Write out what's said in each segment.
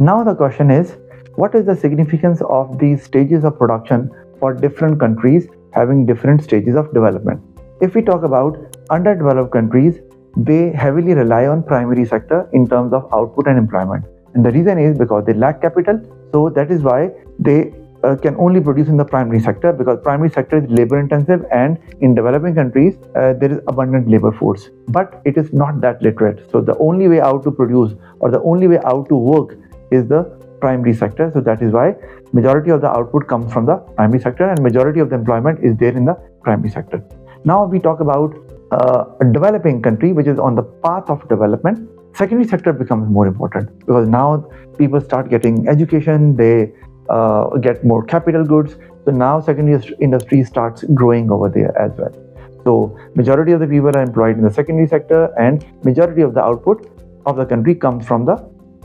Now the question is, what is the significance of these stages of production for different countries having different stages of development? If we talk about underdeveloped countries, they heavily rely on primary sector in terms of output and employment. And the reason is because they lack capital. So that is why they can only produce in the primary sector, because primary sector is labor intensive, and in developing countries there is abundant labor force, but it is not that literate. So the only way out to produce, or the only way out to work, is the primary sector. So that is why majority of the output comes from the primary sector, and majority of the employment is there in the primary sector. Now we talk about a developing country which is on the path of development. Secondary sector becomes more important, because now people start getting education, they get more capital goods. So now secondary industry starts growing over there as well. So majority of the people are employed in the secondary sector, and majority of the output of the country comes from the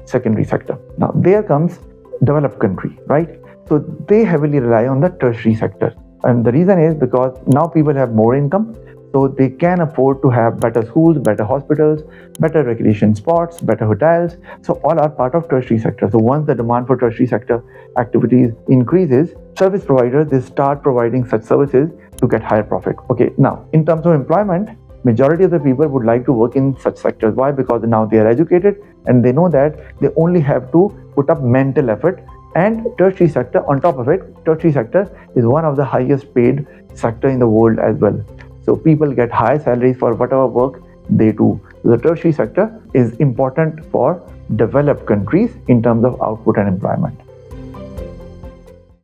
secondary sector. Now there comes developed country, right? So they heavily rely on the tertiary sector, and the reason is because now people have more income, so they can afford to have better schools, better hospitals, better recreation spots, better hotels. So all are part of tertiary sector. So once the demand for tertiary sector activities increases, service providers, they start providing such services to get higher profit. Okay, now in terms of employment, majority of the people would like to work in such sectors. Why? Because now they are educated and they know that they only have to put up mental effort. And tertiary sector, on top of it, tertiary sector is one of the highest paid sector in the world as well. So people get high salaries for whatever work they do. The tertiary sector is important for developed countries in terms of output and employment.